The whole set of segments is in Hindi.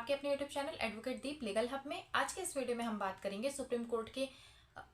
आपके अपने यूट्यूब चैनल एडवोकेट दीप लीगल हब में। आज के इस वीडियो में हम बात करेंगे सुप्रीम कोर्ट के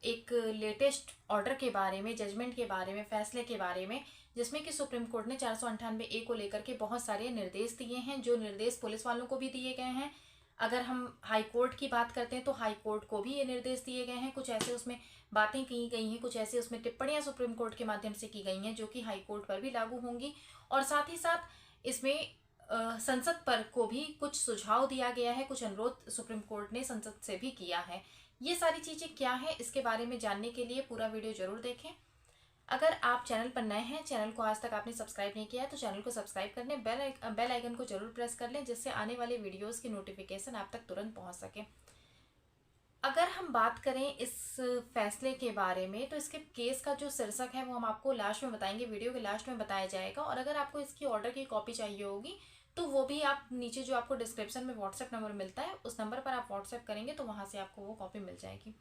एक लेटेस्ट ऑर्डर के बारे में, जजमेंट के बारे में, फैसले के बारे में, जिसमें कि सुप्रीम कोर्ट ने 498A को लेकर के बहुत सारे निर्देश दिए हैं, जो निर्देश पुलिस वालों को भी दिए गए हैं। अगर हम हाई कोर्ट की बात करते हैं तो हाई कोर्ट को भी ये निर्देश दिए गए हैं। कुछ ऐसे उसमें बातें की गई हैं, कुछ ऐसे उसमें टिप्पणियां सुप्रीम कोर्ट के माध्यम से की गई हैं जो कि हाई कोर्ट पर भी लागू होंगी। और साथ ही साथ इसमें संसद पर को भी कुछ सुझाव दिया गया है, कुछ अनुरोध सुप्रीम कोर्ट ने संसद से भी किया है। ये सारी चीजें क्या है, इसके बारे में जानने के लिए पूरा वीडियो जरूर देखें। अगर आप चैनल पर नए हैं, चैनल को आज तक आपने सब्सक्राइब नहीं किया है तो चैनल को सब्सक्राइब कर लें, बेल आइकन को जरूर प्रेस कर लें, जिससे आने वाले वीडियोस की नोटिफिकेशन आप तक तुरंत पहुंच सके। अगर हम बात करें इस फैसले के बारे में तो इसके केस का जो शीर्षक है वो हम आपको लास्ट में बताएंगे, वीडियो के लास्ट में बताया जाएगा। और अगर आपको इसकी ऑर्डर की कॉपी चाहिए होगी तो वो भी आप नीचे जो आपको डिस्क्रिप्शन में व्हाट्सएप नंबर मिलता है उस नंबर पर आप व्हाट्सएप करेंगे तो वहां से आपको वो कॉपी मिल जाएगी।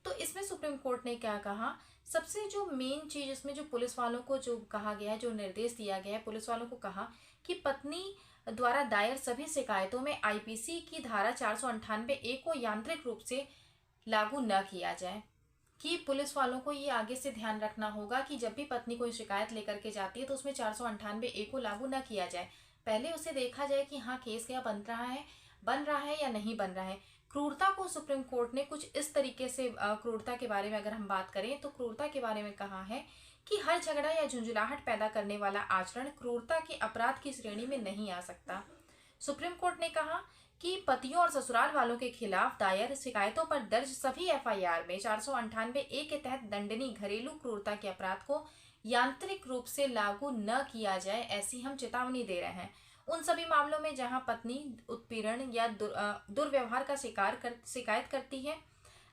तो इसमें सुप्रीम कोर्ट ने क्या कहा, सबसे जो मेन चीज इसमें जो पुलिस वालों को जो कहा गया है, जो निर्देश दिया गया है, पुलिस वालों को कहा कि पत्नी द्वारा दायर सभी शिकायतों में आईपीसी की धारा 498A को यांत्रिक रूप से लागू न किया जाए। कि पुलिस वालों को ये आगे से ध्यान रखना होगा कि जब भी पत्नी कोई शिकायत लेकर के जाती है तो उसमें 498A को लागू न किया जाए। पहले उसे देखा जाए कि हाँ केस क्या बन रहा है या नहीं बन रहा है। क्रूरता को सुप्रीम कोर्ट ने कुछ इस तरीके से, क्रूरता के बारे में अगर हम बात करें तो क्रूरता के बारे में कहा है कि हर झगड़ा या झुंझुलाहट पैदा करने वाला आचरण क्रूरता के अपराध की श्रेणी में नहीं आ सकता। सुप्रीम कोर्ट ने कहा कि पतियों और ससुराल वालों के खिलाफ दायर शिकायतों पर दर्ज सभी एफआईआर में 498A के तहत दंडनीय घरेलू क्रूरता के अपराध को यांत्रिक रूप से लागू न किया जाए, ऐसी हम चेतावनी दे रहे हैं। उन सभी मामलों में जहां पत्नी उत्पीड़न या दुर्व्यवहार का शिकायत करती है,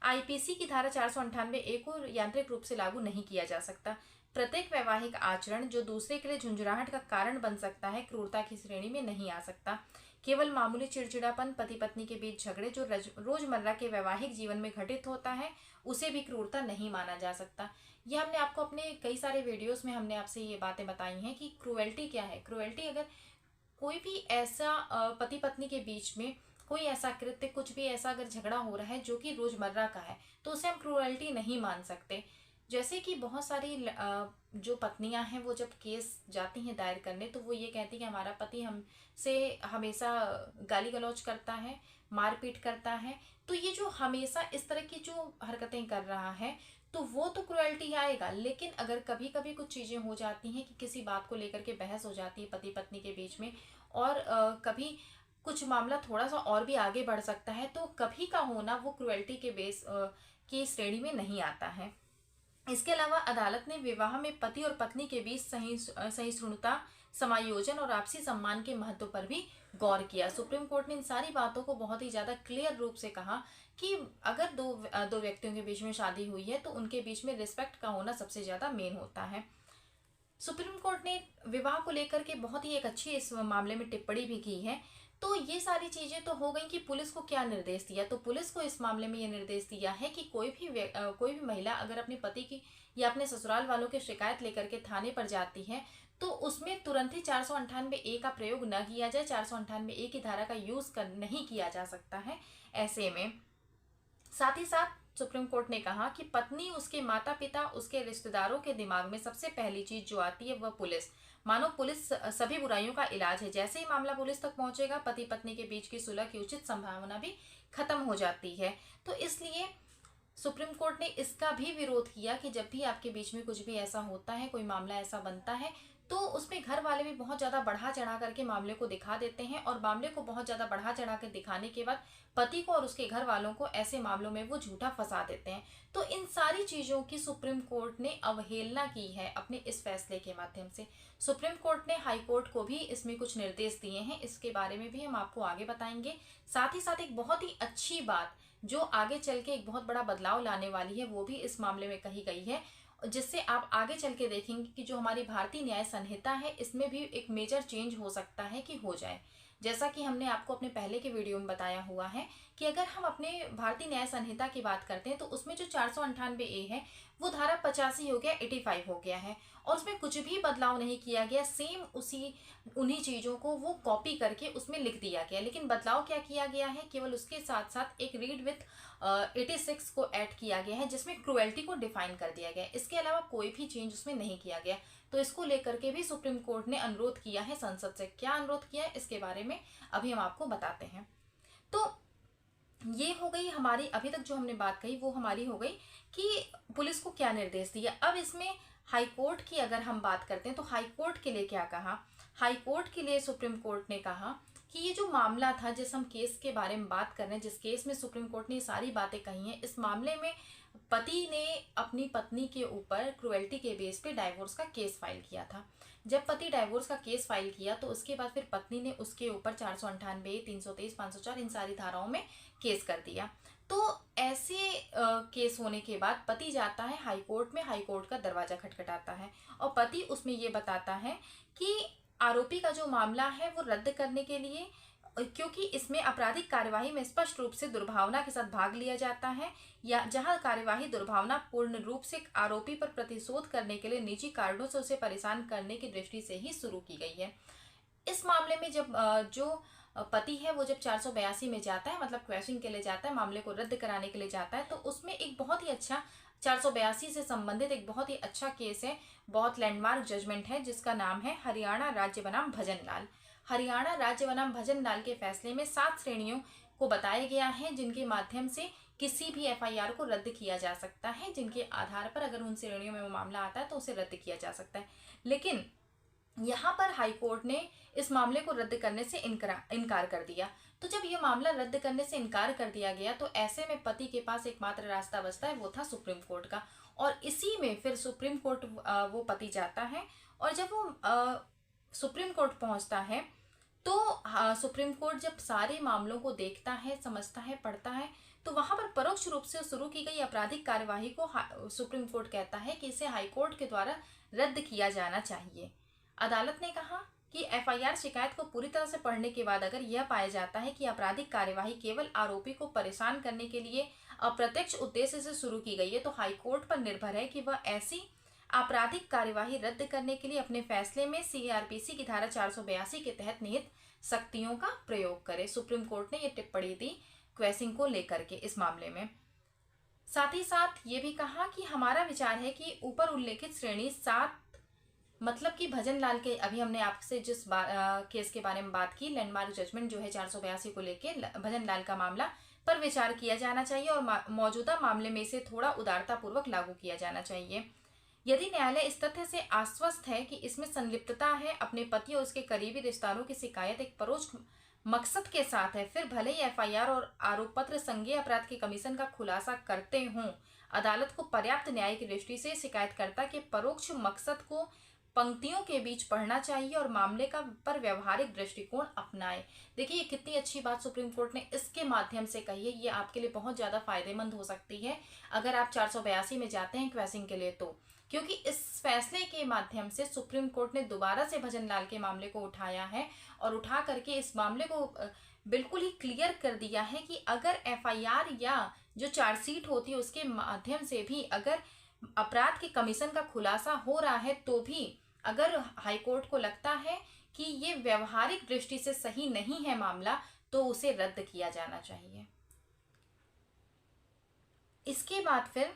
आईपीसी की धारा 498A को यांत्रिक रूप से लागू नहीं किया जा सकता। प्रत्येक वैवाहिक आचरण जो दूसरे के लिए झुंझुलाहट का कारण बन सकता है क्रूरता की श्रेणी में नहीं आ सकता। केवल मामूली चिड़चिड़ापन, पति पत्नी के बीच झगड़े जो रोजमर्रा के वैवाहिक जीवन में घटित होता है, उसे भी क्रूरता नहीं माना जा सकता। ये हमने आपको अपने कई सारे वीडियोस में हमने आपसे ये बातें बताई हैं कि क्रूएल्टी क्या है। क्रूएल्टी, अगर कोई भी ऐसा पति पत्नी के बीच में कोई ऐसा कृत्य, कुछ भी ऐसा अगर झगड़ा हो रहा है जो कि रोजमर्रा का है, तो उसे हम क्रूएल्टी नहीं मान सकते। जैसे कि बहुत सारी जो पत्नियां हैं वो जब केस जाती हैं दायर करने तो वो ये कहती हैं कि हमारा पति हमसे हमेशा गाली गलौज करता है, मारपीट करता है। तो ये जो हमेशा इस तरह की जो हरकतें कर रहा है तो वो तो क्रुएल्टी आएगा। लेकिन अगर कभी कभी कुछ चीजें हो जाती हैं कि किसी बात को लेकर के बहस हो जाती है पति पत्नी के बीच में, और कभी कुछ मामला थोड़ा सा और भी आगे बढ़ सकता है, तो कभी का होना वो क्रुएल्टी के बेस की श्रेणी में नहीं आता है। इसके अलावा अदालत ने विवाह में पति और पत्नी के बीच सहिष्णुता, समायोजन और आपसी सम्मान के महत्व पर भी गौर किया। सुप्रीम कोर्ट ने इन सारी बातों को बहुत ही ज्यादा क्लियर रूप से कहा कि अगर दो व्यक्तियों के बीच में शादी हुई है तो उनके बीच में रिस्पेक्ट का होना सबसे ज्यादा मेन होता है। सुप्रीम कोर्ट ने विवाह को लेकर के बहुत ही एक अच्छी इस मामले में टिप्पणी भी की है। तो ये सारी चीजें तो हो गई कि पुलिस को क्या निर्देश दिया। तो पुलिस को इस मामले में ये निर्देश दिया है कि कोई भी महिला अगर अपने पति की या अपने ससुराल वालों की शिकायत लेकर के थाने पर जाती है तो उसमें तुरंत ही 498A का प्रयोग न किया जाए, 498A की धारा का यूज नहीं किया जा सकता है ऐसे में। साथ ही साथ सुप्रीम कोर्ट ने कहा कि पत्नी, उसके माता पिता, उसके रिश्तेदारों के दिमाग में सबसे पहली चीज जो आती है वह पुलिस। मानो पुलिस सभी बुराइयों का इलाज है। जैसे ही मामला पुलिस तक पहुंचेगा पति पत्नी के बीच की सुलह की उचित संभावना भी खत्म हो जाती है। तो इसलिए सुप्रीम कोर्ट ने इसका भी विरोध किया कि जब भी आपके बीच में कुछ भी ऐसा होता है, कोई मामला ऐसा बनता है, तो उसमें घर वाले भी बहुत ज्यादा बढ़ा चढ़ा करके मामले को दिखा देते हैं, और मामले को बहुत ज्यादा बढ़ा चढ़ा कर दिखाने के बाद पति को और उसके घर वालों को ऐसे मामलों में वो झूठा फंसा देते हैं। तो इन सारी चीजों की सुप्रीम कोर्ट ने अवहेलना की है अपने इस फैसले के माध्यम से। सुप्रीम कोर्ट ने हाई कोर्ट को भी इसमें कुछ निर्देश दिए हैं, इसके बारे में भी हम आपको आगे बताएंगे। साथ ही साथ एक बहुत ही अच्छी बात जो आगे चल के एक बहुत बड़ा बदलाव लाने वाली है वो भी इस मामले में कही गई है, जिससे आप आगे चल के देखेंगे कि जो हमारी भारतीय न्याय संहिता है इसमें भी एक मेजर चेंज हो सकता है कि हो जाए। जैसा कि हमने आपको अपने पहले के वीडियो में बताया हुआ है कि अगर हम अपने भारतीय न्याय संहिता की बात करते हैं तो उसमें जो 498A है वो धारा 85 हो गया, 85 हो गया है, और उसमें कुछ भी बदलाव नहीं किया गया। सेम उन्हीं चीज़ों को वो कॉपी करके उसमें लिख दिया गया। लेकिन बदलाव क्या किया गया है, केवल उसके साथ साथ एक रीड विथ 86 को ऐड किया गया है, जिसमें क्रुएल्टी को डिफाइन कर दिया गया है। इसके अलावा कोई भी चेंज उसमें नहीं किया गया। तो इसको लेकर के भी सुप्रीम कोर्ट ने अनुरोध किया है संसद से। क्या अनुरोध किया है इसके बारे में अभी हम आपको बताते हैं। तो ये हो गई हमारी, अभी तक जो हमने बात कही वो हमारी हो गई कि पुलिस को क्या निर्देश दिया। अब इसमें हाई कोर्ट की अगर हम बात करते हैं तो हाई कोर्ट के लिए क्या कहा। हाई कोर्ट के लिए सुप्रीम कोर्ट ने कहा कि ये जो मामला था, जिस हम केस के बारे में बात कर रहे हैं, जिस केस में सुप्रीम कोर्ट ने ये सारी बातें कही हैं, इस मामले में पति ने अपनी पत्नी के ऊपर क्रुएल्टी के बेस पे डाइवोर्स का केस फाइल किया था। जब पति डाइवोर्स का केस फाइल किया तो उसके बाद फिर पत्नी ने उसके ऊपर 498, 323, 504 इन सारी धाराओं में केस कर दिया। तो ऐसे केस होने के बाद पति जाता है हाई कोर्ट में, हाई कोर्ट का दरवाजा खटखटाता है और पति उसमें ये बताता है कि आरोपी का जो मामला है वो रद्द करने के लिए, क्योंकि इसमें आपराधिक कार्यवाही में स्पष्ट रूप से दुर्भावना के साथ भाग लिया जाता है, या जहां कार्यवाही दुर्भावना पूर्ण रूप से आरोपी पर प्रतिशोध करने के लिए निजी कारणों से उसे परेशान करने की दृष्टि से ही शुरू की गई है। इस मामले में जब जो पति है वो जब 482 में जाता है, मतलब क्वेश्चन के लिए जाता है, मामले को रद्द कराने के लिए जाता है, तो उसमें एक बहुत ही अच्छा 482 से संबंधित एक बहुत ही अच्छा केस है, बहुत लैंडमार्क जजमेंट है, जिसका नाम है हरियाणा राज्य बनाम भजनलाल। हरियाणा राज्य बनाम भजनलाल के फैसले में 7 श्रेणियों को बताया गया है जिनके माध्यम से किसी भी एफआईआर को रद्द किया जा सकता है, जिनके आधार पर अगर उन श्रेणियों में वो मामला आता है तो उसे रद्द किया जा सकता है। लेकिन यहाँ पर हाई कोर्ट ने इस मामले को रद्द करने से इनकार कर दिया। तो जब ये मामला रद्द करने से इनकार कर दिया गया तो ऐसे में पति के पास एकमात्र रास्ता बचता है, वो था सुप्रीम कोर्ट का। और इसी में फिर सुप्रीम कोर्ट वो पति जाता है, और जब वो सुप्रीम कोर्ट पहुंचता है तो सुप्रीम कोर्ट जब सारे मामलों को देखता है, समझता है, पढ़ता है, तो वहां पर परोक्ष रूप से शुरू की गई आपराधिक कार्यवाही को सुप्रीम कोर्ट कहता है कि इसे हाई कोर्ट के द्वारा रद्द किया जाना चाहिए। अदालत ने कहा कि एफआईआर शिकायत को पूरी तरह से पढ़ने के बाद अगर यह पाया जाता है कि आपराधिक कार्यवाही केवल आरोपी को परेशान करने के लिए अप्रत्यक्ष उद्देश्य से शुरू की गई है, तो हाई कोर्ट पर निर्भर है कि वह ऐसी आपराधिक कार्यवाही रद्द करने के लिए अपने फैसले में सीआरपीसी की धारा 482 के तहत निहित शक्तियों का प्रयोग करे। सुप्रीम कोर्ट ने यह टिप्पणी दी क्वेसिंग को लेकर के इस मामले में। साथ ही साथ ये भी कहा कि हमारा विचार है कि ऊपर उल्लेखित श्रेणी 7, मतलब कि भजनलाल के, अभी हमने आपसे जिस केस के बारे में बात की, लैंडमार्क जजमेंट जो है 482 को लेके भजनलाल का मामला पर विचार किया जाना चाहिए और मौजूदा मामले में इसे थोड़ा उदारता पूर्वक लागू किया जाना चाहिए। यदि न्यायालय इस तथ्य से आश्वस्त है कि इसमें संलिप्तता है, अपने पति और उसके करीबी रिश्तेदारों की शिकायत एक परोक्ष मकसद के साथ है, फिर भले ही एफआईआर और आरोप पत्र संज्ञेय अपराध के कमीशन का खुलासा करते हों, अदालत को पर्याप्त न्याय की दृष्टि से शिकायतकर्ता के परोक्ष मकसद को पंक्तियों के बीच पढ़ना चाहिए और मामले का पर व्यवहारिक दृष्टिकोण अपनाए। देखिए कितनी अच्छी बात सुप्रीम कोर्ट ने इसके माध्यम से कही है। ये आपके लिए बहुत ज्यादा फायदेमंद हो सकती है अगर आप 482 में जाते हैं क्वेसिंग के लिए, तो क्योंकि इस फैसले के माध्यम से सुप्रीम कोर्ट ने दोबारा से भजनलाल के मामले को उठाया है और उठा करके इस मामले को बिल्कुल ही क्लियर कर दिया है कि अगर एफआईआर या जो चार्जशीट होती है उसके माध्यम से भी अगर अपराध के कमीशन का खुलासा हो रहा है, तो भी अगर हाईकोर्ट को लगता है कि ये व्यवहारिक दृष्टि से सही नहीं है मामला, तो उसे रद्द किया जाना चाहिए। इसके बाद फिर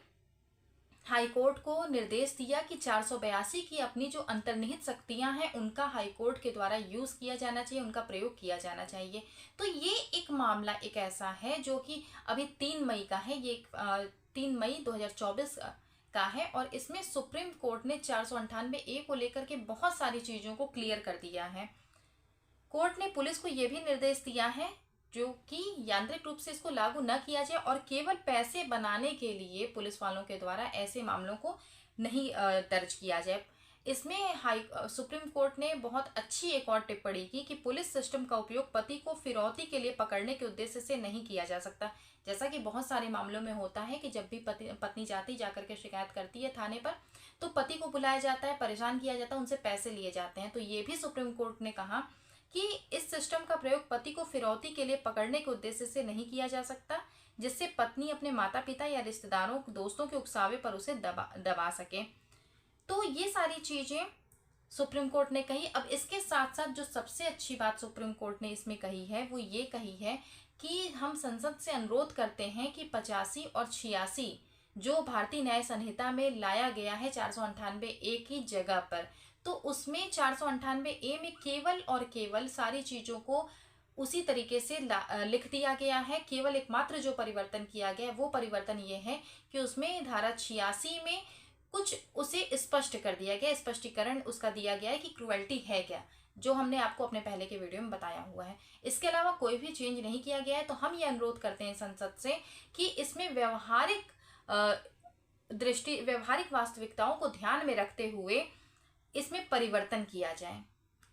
हाईकोर्ट को निर्देश दिया कि 482 की अपनी जो अंतर्निहित शक्तियां हैं उनका हाईकोर्ट के द्वारा यूज किया जाना चाहिए, उनका प्रयोग किया जाना चाहिए। तो ये एक मामला एक ऐसा है जो कि अभी 3 मई का है, ये 3 मई 2024 का है, और इसमें सुप्रीम कोर्ट ने 498A को लेकर के बहुत सारी चीजों को क्लियर कर दिया है। कोर्ट ने पुलिस को यह भी निर्देश दिया है जो कि यांत्रिक रूप से इसको लागू न किया जाए और केवल पैसे बनाने के लिए पुलिस वालों के द्वारा ऐसे मामलों को नहीं दर्ज किया जाए। इसमें सुप्रीम कोर्ट ने बहुत अच्छी एक और टिप्पणी की कि पुलिस सिस्टम का उपयोग पति को फिरौती के लिए पकड़ने के उद्देश्य से नहीं किया जा सकता। जैसा कि बहुत सारे मामलों में होता है कि जब भी पत्नी जाकर के शिकायत करती है थाने पर, तो पति को बुलाया जाता है, परेशान किया जाता है, उनसे पैसे लिए जाते हैं। तो ये भी सुप्रीम कोर्ट ने कहा कि इस सिस्टम का प्रयोग पति को फिरौती के लिए पकड़ने के उद्देश्य से नहीं किया जा सकता, जिससे पत्नी अपने माता पिता या रिश्तेदारों दोस्तों के उकसावे पर उसे दबा सके। तो ये सारी चीजें सुप्रीम कोर्ट ने कही। अब इसके साथ साथ जो सबसे अच्छी बात सुप्रीम कोर्ट ने इसमें कही है वो ये कही है कि हम संसद से अनुरोध करते हैं कि 85 और 86 जो भारतीय न्याय संहिता में लाया गया है 498A की जगह पर, तो उसमें 498A में केवल और केवल सारी चीजों को उसी तरीके से लिख दिया गया है। केवल एकमात्र जो परिवर्तन किया गया वो परिवर्तन ये है कि उसमें धारा 86 में कुछ उसे स्पष्ट कर दिया गया, स्पष्टीकरण उसका दिया गया है कि क्रुएल्टी है क्या, जो हमने आपको अपने पहले के वीडियो में बताया हुआ है। इसके अलावा कोई भी चेंज नहीं किया गया है। तो हम ये अनुरोध करते हैं संसद से कि इसमें व्यवहारिक व्यवहारिक वास्तविकताओं को ध्यान में रखते हुए इसमें परिवर्तन किया जाए,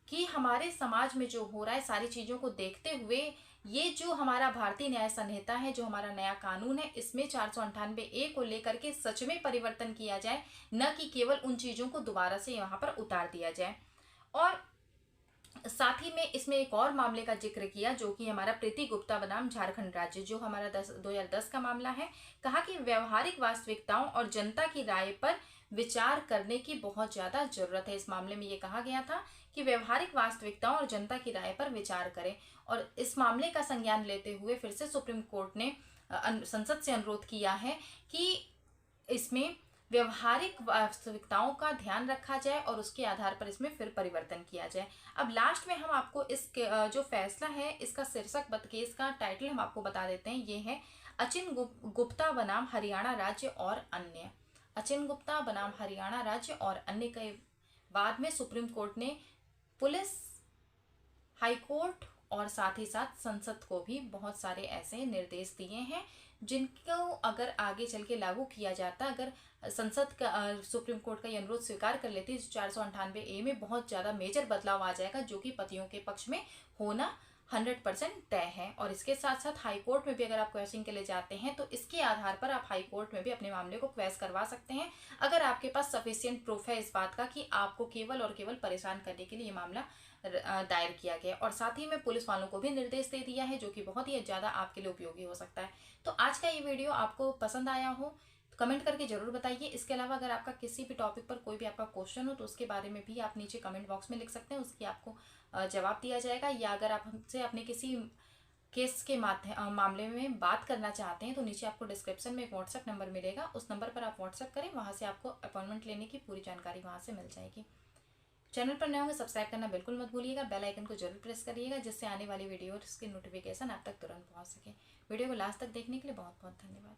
कि हमारे समाज में जो हो रहा है सारी चीजों को देखते हुए ये जो हमारा भारतीय न्याय संहिता है, जो हमारा नया कानून है, इसमें 498A को लेकर के सच में परिवर्तन किया जाए, न कि केवल उन चीजों को दोबारा से यहाँ पर उतार दिया जाए। और साथ ही में इसमें एक और मामले का जिक्र किया जो कि हमारा प्रीति गुप्ता बनाम झारखंड राज्य, जो हमारा 2010 का मामला है। कहा कि व्यवहारिक वास्तविकताओं और जनता की राय पर विचार करने की बहुत ज्यादा जरूरत है। इस मामले में ये कहा गया था कि व्यवहारिक वास्तविकताओं और जनता की राय पर विचार करें। और इस मामले का संज्ञान लेते हुए फिर से सुप्रीम कोर्ट ने संसद से अनुरोध किया है कि इसमें व्यवहारिक वास्तविकताओं का ध्यान रखा जाए और उसके आधार पर इसमें फिर परिवर्तन किया जाए। अब लास्ट में हम आपको इस जो फैसला है इसका शीर्षक केस का टाइटल हम आपको बता देते हैं। ये है अचिन गुप्ता बनाम हरियाणा राज्य और अन्य। अचिन गुप्ता बनाम हरियाणा राज्य और अन्य के बाद में सुप्रीम कोर्ट ने पुलिस, हाई कोर्ट और साथ ही साथ संसद को भी बहुत सारे ऐसे निर्देश दिए हैं जिनको अगर आगे चल के लागू किया जाता, अगर संसद का सुप्रीम कोर्ट का ये अनुरोध स्वीकार कर लेती, 498A में बहुत ज़्यादा मेजर बदलाव आ जाएगा, जो कि पतियों के पक्ष में होना 100% तय है। और इसके साथ साथ हाई कोर्ट में भी अगर आप क्वेश्चन के लिए जाते हैं तो इसके आधार पर आप हाई कोर्ट में भी अपने मामले को क्वेश करवा सकते हैं, अगर आपके पास सफिशिएंट प्रूफ है इस बात का कि आपको केवल और केवल परेशान करने के लिए ये मामला दायर किया गया। और साथ ही में पुलिस वालों को भी निर्देश दे दिया है, जो कि बहुत ही ज़्यादा आपके लिए उपयोगी हो सकता है। तो आज का ये वीडियो आपको पसंद आया हो तो कमेंट करके जरूर बताइए। इसके अलावा अगर आपका किसी भी टॉपिक पर कोई भी आपका क्वेश्चन हो तो उसके बारे में भी आप नीचे कमेंट बॉक्स में लिख सकते हैं, उसकी आपको जवाब दिया जाएगा। या अगर आप हमसे अपने किसी केस के मामले में बात करना चाहते हैं तो नीचे आपको डिस्क्रिप्शन में एक व्हाट्सएप नंबर मिलेगा, उस नंबर पर आप व्हाट्सएप करें, वहाँ से आपको अपॉइंटमेंट लेने की पूरी जानकारी वहाँ से मिल जाएगी। चैनल पर नए होंगे सब्सक्राइब करना बिल्कुल मत भूलिएगा, बेल आइकन को जरूर प्रेस करिएगा, जिससे आने वाली वीडियो की नोटिफिकेशन आप तक तुरंत पहुँच सके। वीडियो को लास्ट तक देखने के लिए बहुत बहुत धन्यवाद।